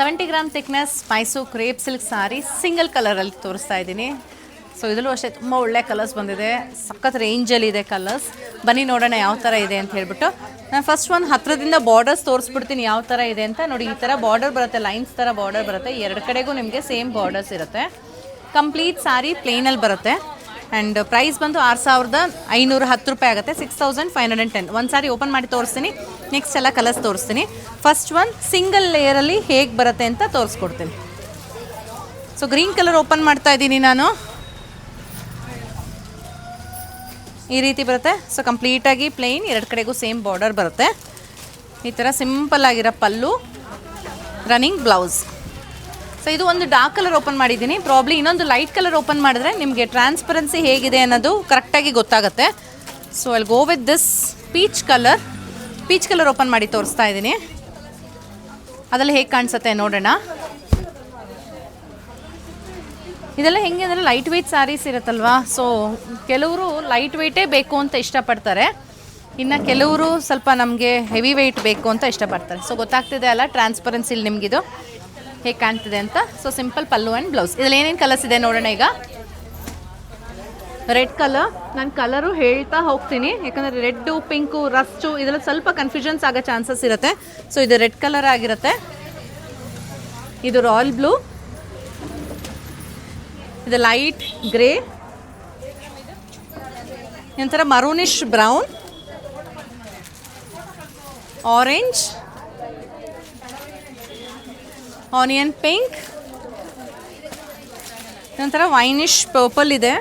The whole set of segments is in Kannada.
70 gram thickness Mysore crepe silk sari single ಕಲರಲ್ಲಿ ತೋರಿಸ್ತಾ ಇದ್ದೀನಿ. ಸೊ ಇದರಲ್ಲೂ ಅಷ್ಟೇ ತುಂಬ ಒಳ್ಳೆ ಕಲರ್ಸ್ ಬಂದಿದೆ, ಸಖತ್ ರೇಂಜಲ್ಲಿದೆ ಕಲರ್ಸ್. ಬನ್ನಿ ನೋಡೋಣ ಯಾವ ಥರ ಇದೆ ಅಂತ ಹೇಳ್ಬಿಟ್ಟು. ನಾನು ಫಸ್ಟ್ ಒಂದು ಹತ್ತಿರದಿಂದ ಬಾರ್ಡರ್ಸ್ ತೋರಿಸ್ಬಿಡ್ತೀನಿ ಯಾವ ಥರ ಇದೆ ಅಂತ. ನೋಡಿ ಈ ಥರ ಬಾರ್ಡರ್ ಬರುತ್ತೆ, ಲೈನ್ಸ್ ಥರ ಬಾರ್ಡರ್ ಬರುತ್ತೆ, ಎರಡು ಕಡೆಗೂ ನಿಮಗೆ ಸೇಮ್ ಬಾರ್ಡರ್ಸ್ ಇರುತ್ತೆ. ಕಂಪ್ಲೀಟ್ ಸಾರಿ ಪ್ಲೇನಲ್ಲಿ ಬರುತ್ತೆ. ಆ್ಯಂಡ್ ಪ್ರೈಸ್ ಬಂದು 6510 ರೂಪಾಯಿ ಆಗುತ್ತೆ, 6510. ಒಂದು ಸಾರಿ ಓಪನ್ ಮಾಡಿ ತೋರಿಸ್ತೀನಿ, ನೆಕ್ಸ್ಟ್ ಎಲ್ಲ ಕಲರ್ಸ್ ತೋರಿಸ್ತೀನಿ. ಫಸ್ಟ್ ಒನ್ ಸಿಂಗಲ್ ಲೇಯರಲ್ಲಿ ಹೇಗೆ ಬರುತ್ತೆ ಅಂತ ತೋರಿಸ್ಕೊಡ್ತೀನಿ. ಸೊ ಗ್ರೀನ್ ಕಲರ್ ಓಪನ್ ಮಾಡ್ತಾ ಇದ್ದೀನಿ ನಾನು. ಈ ರೀತಿ ಬರುತ್ತೆ. ಸೊ ಕಂಪ್ಲೀಟಾಗಿ ಪ್ಲೇನ್, ಎರಡು ಕಡೆಗೂ ಸೇಮ್ ಬಾರ್ಡರ್ ಬರುತ್ತೆ. ಈ ಥರ ಸಿಂಪಲ್ ಆಗಿರೋ ಪಲ್ಲು, ರನ್ನಿಂಗ್ ಬ್ಲೌಸ್. ಸೊ ಇದು ಒಂದು ಡಾರ್ಕ್ ಕಲರ್ ಓಪನ್ ಮಾಡಿದ್ದೀನಿ. ಪ್ರಾಬ್ಲಿ ಇನ್ನೊಂದು ಲೈಟ್ ಕಲರ್ ಓಪನ್ ಮಾಡಿದ್ರೆ ನಿಮಗೆ ಟ್ರಾನ್ಸ್ಪರೆನ್ಸಿ ಹೇಗಿದೆ ಅನ್ನೋದು ಕರೆಕ್ಟಾಗಿ ಗೊತ್ತಾಗುತ್ತೆ. ಸೊ ಅಲ್ಲಿ go with this peach colour open ಮಾಡಿ ತೋರಿಸ್ತಾ ಇದ್ದೀನಿ. ಅದೆಲ್ಲ ಹೇಗೆ ಕಾಣಿಸುತ್ತೆ ನೋಡೋಣ. ಇದೆಲ್ಲ ಹೆಂಗೆ ಅಂದರೆ ಲೈಟ್ ವೆಯ್ಟ್ ಸ್ಯಾರೀಸ್ ಇರುತ್ತಲ್ವಾ. ಸೊ ಕೆಲವರು ಲೈಟ್ ವೆಯ್ಟೇ ಬೇಕು ಅಂತ ಇಷ್ಟಪಡ್ತಾರೆ, ಇನ್ನು ಕೆಲವರು ಸ್ವಲ್ಪ ನಮಗೆ ಹೆವಿ ವೆಯ್ಟ್ ಬೇಕು ಅಂತ ಇಷ್ಟಪಡ್ತಾರೆ. ಸೊ ಗೊತ್ತಾಗ್ತಿದೆ ಅಲ್ಲ ಟ್ರಾನ್ಸ್ಪರೆನ್ಸಿ ಇಲ್ಲಿ ನಿಮಗಿದು ಹೇಗೆ ಕಾಣ್ತಿದೆ ಅಂತ. So simple pallu and blouse. ಇದರಲ್ಲಿ ಏನೇನು ಕಲರ್ಸ್ ಇದೆ ನೋಡೋಣ. ಈಗ ರೆಡ್ ಕಲರ್, ನಾನು ಕಲರು ಹೇಳ್ತಾ ಹೋಗ್ತೀನಿ ಯಾಕಂದರೆ ರೆಡ್ಡು ಪಿಂಕು ರಸ್ಟು ಇದೆಲ್ಲ ಸ್ವಲ್ಪ ಕನ್ಫ್ಯೂಷನ್ಸ್ ಆಗೋ ಚಾನ್ಸಸ್ ಇರುತ್ತೆ. ಸೊ ಇದು ರೆಡ್ ಕಲರ್ ಆಗಿರುತ್ತೆ, ಇದು ರಾಯಲ್ ಬ್ಲೂ, ಇದು ಲೈಟ್ ಗ್ರೇ, ಒಂಥರ ಮರೂನಿಶ್ ಬ್ರೌನ್, ಆರೆಂಜ್, ಆನಿಯನ್ ಪಿಂಕ್, ಒಂಥರ ವೈನಿಶ್ ಪರ್ಪಲ್ ಇದೆ,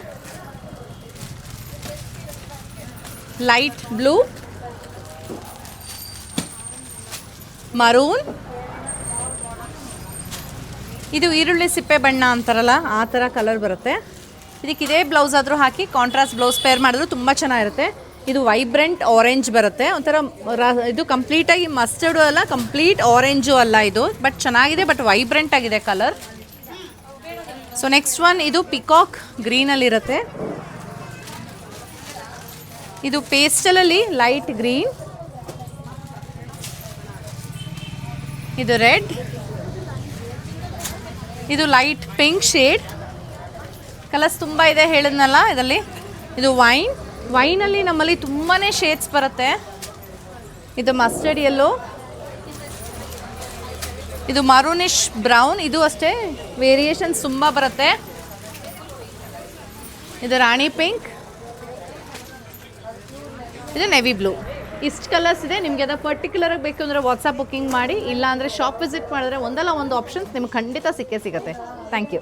ಲೈಟ್ ಬ್ಲೂ, ಮರೂನ್, ಇದು ಈರುಳ್ಳಿ ಸಿಪ್ಪೆ ಬಣ್ಣ ಅಂತಾರಲ್ಲ ಆ ಥರ ಕಲರ್ ಬರುತ್ತೆ. ಇದಕ್ಕೆ ಇದೇ ಬ್ಲೌಸ್ ಆದರೂ ಹಾಕಿ ಕಾಂಟ್ರಾಸ್ಟ್ ಬ್ಲೌಸ್ ಪೇರ್ ಮಾಡಿದ್ರು ತುಂಬ ಚೆನ್ನಾಗಿರುತ್ತೆ. ಇದು ವೈಬ್ರೆಂಟ್ ಆರೆಂಜ್ ಬರುತ್ತೆ, ಒಂಥರ ಇದು ಕಂಪ್ಲೀಟಾಗಿ ಮಸ್ಟರ್ಡು ಅಲ್ಲ, ಕಂಪ್ಲೀಟ್ ಆರೆಂಜು ಅಲ್ಲ ಇದು, ಬಟ್ ಚೆನ್ನಾಗಿದೆ, ಬಟ್ ವೈಬ್ರೆಂಟ್ ಆಗಿದೆ ಕಲರ್. ಸೊ ನೆಕ್ಸ್ಟ್ ಒನ್ ಇದು ಪಿಕಾಕ್ ಗ್ರೀನಲ್ಲಿರುತ್ತೆ, ಇದು ಪೇಸ್ಟಲಲ್ಲಿ ಲೈಟ್ ಗ್ರೀನ್, ಇದು ರೆಡ್, ಇದು ಲೈಟ್ ಪಿಂಕ್ ಶೇಡ್. ಕಲರ್ಸ್ ತುಂಬ ಇದೆ ಹೇಳಿದ್ನಲ್ಲ ಇದರಲ್ಲಿ. ಇದು ವೈನಲ್ಲಿ ನಮ್ಮಲ್ಲಿ ತುಂಬಾ ಶೇಡ್ಸ್ ಬರುತ್ತೆ. ಇದು ಮಸ್ಟರ್ಡ್ ಯೆಲ್ಲೋ, ಇದು ಮರೂನಿಶ್ ಬ್ರೌನ್, ಇದು ಅಷ್ಟೇ ವೇರಿಯೇಷನ್ಸ್ ತುಂಬ ಬರುತ್ತೆ. ಇದು ರಾಣಿ ಪಿಂಕ್, ಇದು ನೆವಿ ಬ್ಲೂ. ಇಷ್ಟು ಕಲರ್ಸ್ ಇದೆ. ನಿಮಗೆ ಅದು ಪರ್ಟಿಕ್ಯುಲರಾಗಿ ಬೇಕು ಅಂದರೆ ವಾಟ್ಸಪ್ ಬುಕ್ಕಿಂಗ್ ಮಾಡಿ, ಇಲ್ಲ ಅಂದರೆ ಶಾಪ್ ವಿಸಿಟ್ ಮಾಡಿದ್ರೆ ಒಂದಲ್ಲ ಒಂದು ಆಪ್ಷನ್ಸ್ ನಿಮ್ಗೆ ಖಂಡಿತ ಸಿಕ್ಕೇ ಸಿಗುತ್ತೆ. Thank you.